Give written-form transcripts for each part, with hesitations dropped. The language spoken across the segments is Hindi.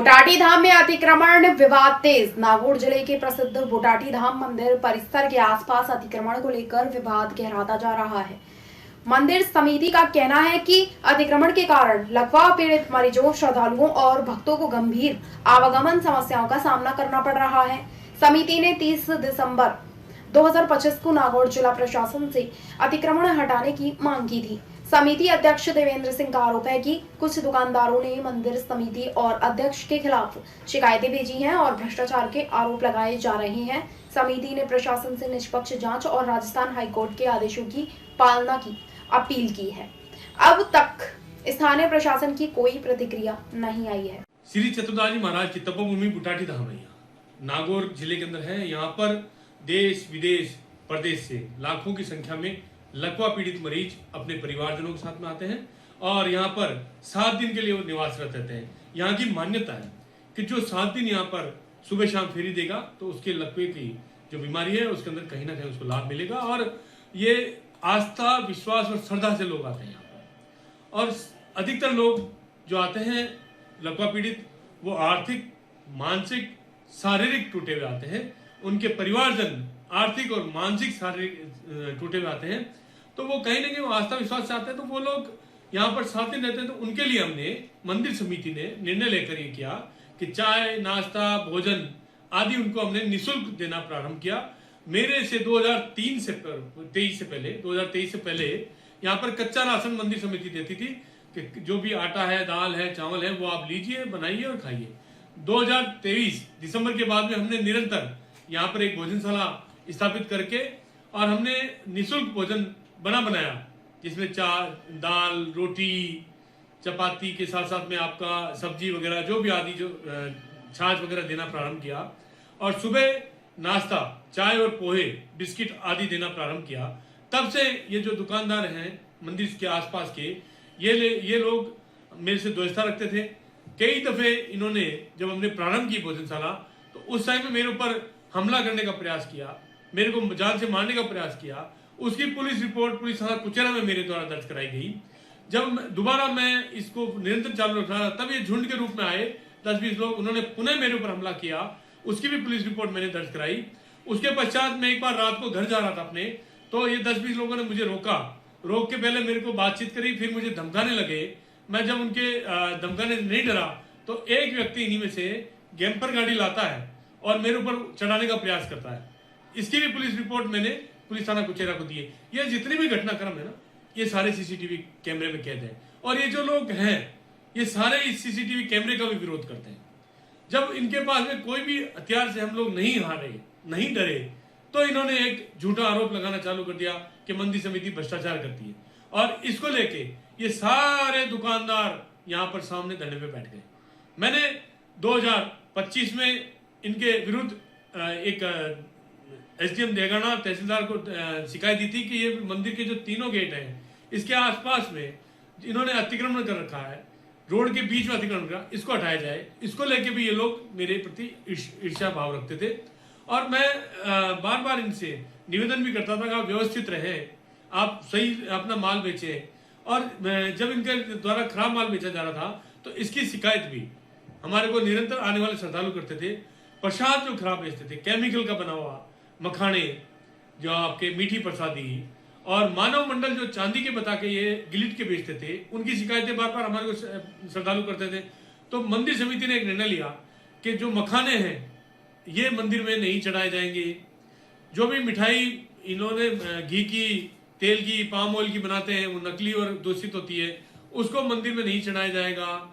बुटाटी धाम में अतिक्रमण विवाद तेज। नागौर जिले के प्रसिद्ध बुटाटी धाम मंदिर परिसर के आसपास अतिक्रमण को लेकर विवाद गहराता जा रहा है। मंदिर समिति का कहना है कि अतिक्रमण के कारण लकवा पीड़ित मरीजों, श्रद्धालुओं और भक्तों को गंभीर आवागमन समस्याओं का सामना करना पड़ रहा है। समिति ने 30 दिसंबर 2025 को नागौर जिला प्रशासन से अतिक्रमण हटाने की मांग की थी। समिति अध्यक्ष देवेंद्र सिंह का आरोप है कि कुछ दुकानदारों ने मंदिर समिति और अध्यक्ष के खिलाफ शिकायतें भेजी हैं और भ्रष्टाचार के आरोप लगाए जा रहे हैं। समिति ने प्रशासन से निष्पक्ष जांच और राजस्थान हाईकोर्ट के आदेशों की पालना की अपील की है। अब तक स्थानीय प्रशासन की कोई प्रतिक्रिया नहीं आई है। श्री चतुर्दास जी महाराज की तपोभूमि बुटाटी धाम है, नागौर जिले के अंदर है। यहाँ पर देश विदेश प्रदेश से लाखों की संख्या में लकवा पीड़ित मरीज अपने परिवारजनों के साथ में आते हैं और यहाँ पर 7 दिन के लिए वो निवासरत रहते हैं। यहाँ की मान्यता है कि जो 7 दिन यहाँ पर सुबह शाम फेरी देगा तो उसके लकवे की जो बीमारी है उसके अंदर कहीं ना कहीं उसको लाभ मिलेगा। और ये आस्था, विश्वास और श्रद्धा से लोग आते हैं यहाँ पर। और अधिकतर लोग जो आते हैं लकवा पीड़ित, वो आर्थिक, मानसिक, शारीरिक टूटे हुए आते हैं। उनके परिवारजन आर्थिक और मानसिक शारीरिक टूटे हुए आते हैं, तो वो कहीं ना कहीं आस्था विश्वास से आते हैं। तो वो लोग यहाँ पर 7 दिन रहते हैं। तो उनके लिए हमने मंदिर समिति ने निर्णय लेकर ये किया कि चाय, नाश्ता, भोजन आदि उनको हमने निःशुल्क देना प्रारंभ किया। मेरे से 2023 से पहले यहाँ पर कच्चा राशन मंदिर समिति देती थी कि जो भी आटा है, दाल है, चावल है, वो आप लीजिए, बनाइए और खाइए। 2023 दिसंबर के बाद में हमने निरंतर यहाँ पर एक भोजनशाला स्थापित करके और हमने निःशुल्क भोजन बनाया, जिसमें चाय, दाल, रोटी, चपाती के साथ साथ में आपका सब्जी वगैरह जो भी आदि जो छाछ वगैरह देना प्रारंभ किया। और सुबह नाश्ता, चाय और पोहे, बिस्किट आदि देना प्रारंभ किया। तब से ये जो दुकानदार हैं मंदिर के आसपास के, ये लोग मेरे से दोस्ता रखते थे। कई दफे इन्होंने जब हमने प्रारंभ की भोजनशाला तो उस टाइम में मेरे ऊपर हमला करने का प्रयास किया, मेरे को जान से मारने का प्रयास किया। उसकी पुलिस रिपोर्ट पुलिस थाना कुचेरा में मेरे द्वारा दर्ज कराई गई। जब दोबारा मैं इसको निरंतर चालू रख रहा था तब ये झुंड के रूप में आए 10-20 लोग, उन्होंने पुनः मेरे ऊपर हमला किया। उसकी भी पुलिस रिपोर्ट मैंने दर्ज कराई। उसके पश्चात मैं एक बार रात को घर जा रहा था अपने, तो ये 10-20 लोगों ने मुझे रोक के पहले मेरे को बातचीत करी, फिर मुझे धमकाने लगे। मैं जब उनके धमकाने नहीं डरा तो एक व्यक्ति इन्हीं में से गैम्पर गाड़ी लाता है और मेरे ऊपर चढ़ाने का प्रयास करता है। इसकी भी पुलिस रिपोर्ट मैंने पुलिस थाना कुचेरा को दी है। ये जितने भी घटनाक्रम है ना, ये सारे सीसीटीवी कैमरे में कैद है। और ये जो लोग हैं ये सारे इस सीसीटीवी कैमरे का भी विरोध करते हैं। जब इनके पास में कोई भी हथियार से हम लोग नहीं हारे, नहीं डरे, तो इन्होंने एक झूठा आरोप लगाना चालू कर दिया कि मंदिर समिति भ्रष्टाचार करती है। और इसको लेके ये सारे दुकानदार यहाँ पर सामने धरने पे बैठ गए। मैंने 2025 में इनके विरुद्ध एक एसडीएम देगाना तहसीलदार को शिकायत दी थी कि ये मंदिर के जो 3 गेट हैं इसके आसपास में इन्होंने अतिक्रमण कर रखा है, रोड के बीच में अतिक्रमण करा, इसको हटाया जाए। इसको लेके भी ये लोग मेरे प्रति ईर्ष्या भाव रखते थे। और मैं बार बार इनसे निवेदन भी करता था कि आप व्यवस्थित रहे, आप सही अपना माल बेचे। और जब इनके द्वारा खराब माल बेचा जा रहा था तो इसकी शिकायत भी हमारे को निरंतर आने वाले श्रद्धालु करते थे। प्रसाद जो खराब बेचते थे, केमिकल का बना हुआ मखाने, जो आपके मीठी प्रसादी, और मानव मंडल जो चांदी के बता के ये गिलिट के बेचते थे, उनकी शिकायतें बार बार हमारे को श्रद्धालु करते थे। तो मंदिर समिति ने एक निर्णय लिया कि जो मखाने हैं ये मंदिर में नहीं चढ़ाए जाएंगे। जो भी मिठाई इन्होंने घी की, तेल की, पाम ऑयल की बनाते हैं, वो नकली और दूषित होती है, उसको मंदिर में नहीं चढ़ाया जाएगा।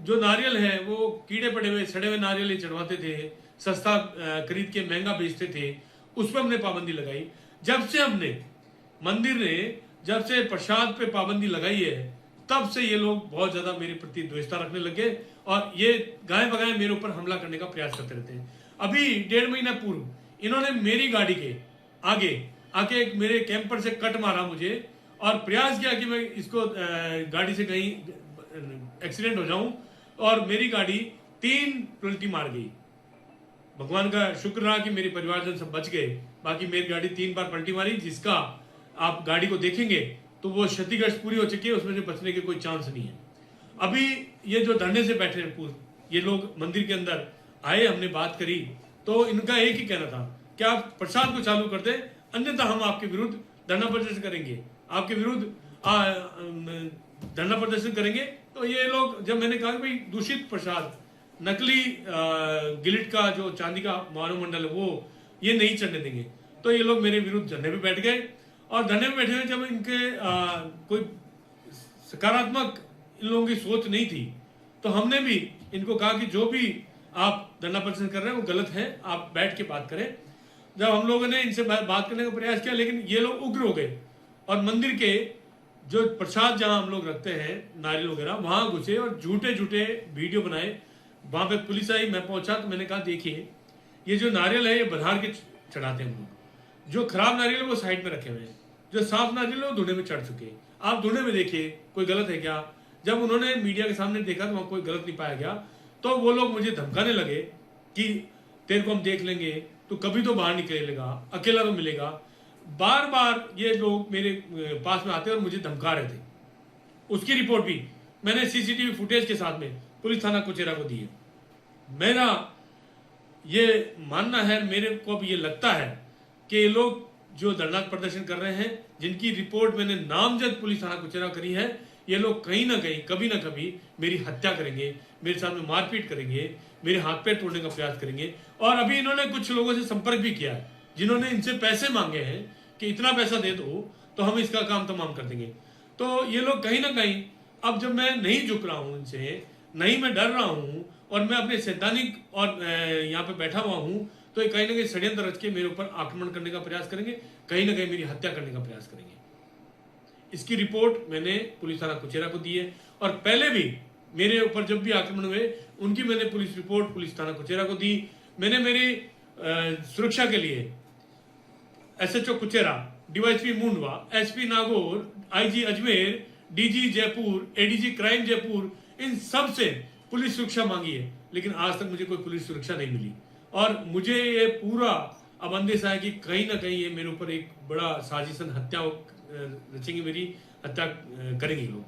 जो नारियल है वो कीड़े पड़े हुए, सड़े हुए नारियल चढ़वाते थे, सस्ता खरीद के महंगा बेचते थे, उस पर हमने पाबंदी लगाई। जब से हमने मंदिर ने जब से प्रसाद पे पाबंदी लगाई है तब से ये लोग बहुत ज्यादा मेरे प्रति द्वेषता रखने लगे और ये गाय बगाए मेरे ऊपर हमला करने का प्रयास करते रहते हैं। अभी 1.5 महीना पूर्व इन्होंने मेरी गाड़ी के आगे आके मेरे कैंपर से कट मारा मुझे और प्रयास किया कि मैं इसको गाड़ी से कहीं एक्सीडेंट हो जाऊं, और मेरी गाड़ी 3 पलटी मार गई। भगवान का शुक्र रहा कि मेरे परिवारजन सब बच गए, बाकी मेरी गाड़ी 3 बार पलटी मारी, जिसका आप गाड़ी को देखेंगे तो वो क्षतिग्रस्त पूरी हो चुकी है, उसमें से बचने के कोई चांस नहीं है। अभी ये जो धरने से बैठे हैं ये लोग मंदिर के अंदर आए, हमने बात करी, तो इनका एक ही कहना था कि आप प्रसाद को चालू कर दें, अन्यथा हम आपके विरुद्ध धरना प्रदर्शन करेंगे, आपके विरुद्ध धरना प्रदर्शन करेंगे। तो ये लोग, जब मैंने कहा कि भाई दूषित प्रसाद, नकली गिलिट का जो चांदी का मानव मंडल है वो ये नहीं चढ़ने देंगे, तो ये लोग मेरे विरुद्ध धरने पे बैठ गए। और धरने पे बैठे हुए जब इनके कोई सकारात्मक इन लोगों की सोच नहीं थी, तो हमने भी इनको कहा कि जो भी आप धरना प्रदर्शन कर रहे हैं वो गलत है, आप बैठ के बात करें। जब हम लोगों ने इनसे बात करने का प्रयास किया, लेकिन ये लोग उग्र हो गए और मंदिर के जो प्रसाद जहां हम लोग रखते हैं, नारियल वगैरह, वहां घुसे और झूठे झूठे वीडियो बनाए। वहां पे पुलिस आई, मैं पहुंचा तो मैंने कहा देखिए ये जो नारियल है ये बधार के चढ़ाते हैं हम लोग, जो खराब नारियल है वो साइड में रखे हुए हैं, जो साफ नारियल है वो धुने में चढ़ चुके हैं। आप धुने में देखिए कोई गलत है क्या। जब उन्होंने मीडिया के सामने देखा तो वहां कोई गलत नहीं पाया गया, तो वो लोग मुझे धमकाने लगे कि तेरे को हम देख लेंगे, तो कभी तो बाहर निकलेगा, अकेला तो मिलेगा। बार बार ये लोग मेरे पास में आते और मुझे धमका रहे थे। उसकी रिपोर्ट भी मैंने सीसीटीवी फुटेज के साथ में पुलिस थाना कुचेरा को दी है। मेरा ये मानना है, मेरे को अब ये लगता है कि ये लोग जो धरना प्रदर्शन कर रहे हैं, जिनकी रिपोर्ट मैंने नामजद पुलिस थाना कुचेरा करी है, ये लोग कहीं ना कहीं कभी ना कभी मेरी हत्या करेंगे, मेरे साथ में मारपीट करेंगे, मेरे हाथ पैर तोड़ने का प्रयास करेंगे। और अभी इन्होंने कुछ लोगों से संपर्क भी किया है, जिन्होंने इनसे पैसे मांगे हैं कि इतना पैसा दे दो तो हम इसका काम तमाम कर देंगे। तो ये लोग कहीं ना कहीं, अब जब मैं नहीं झुक रहा हूं इनसे, नहीं मैं डर रहा हूं और मैं अपने सैद्धांतिक और यहाँ पे बैठा हुआ हूं, तो ये कहीं ना कहीं षड्यंत्र रच के मेरे ऊपर आक्रमण करने का प्रयास करेंगे, कहीं ना कहीं मेरी हत्या करने का प्रयास करेंगे। इसकी रिपोर्ट मैंने पुलिस थाना कुचेरा को दी है, और पहले भी मेरे ऊपर जब भी आक्रमण हुए उनकी मैंने पुलिस रिपोर्ट पुलिस थाना कुचेरा को दी। मैंने मेरी सुरक्षा के लिए SHO Kuchera, DYSP Mundwa, SP Nagaur, IG Ajmer, DG Jaipur, ADG crime Jaipur, इन सब से पुलिस सुरक्षा मांगी है, लेकिन आज तक मुझे कोई पुलिस सुरक्षा नहीं मिली। और मुझे ये पूरा अब अंदेशा है कि कहीं ना कहीं ये मेरे ऊपर एक बड़ा साजिशन, हत्या रचेंगे, मेरी हत्या करेंगे लोग।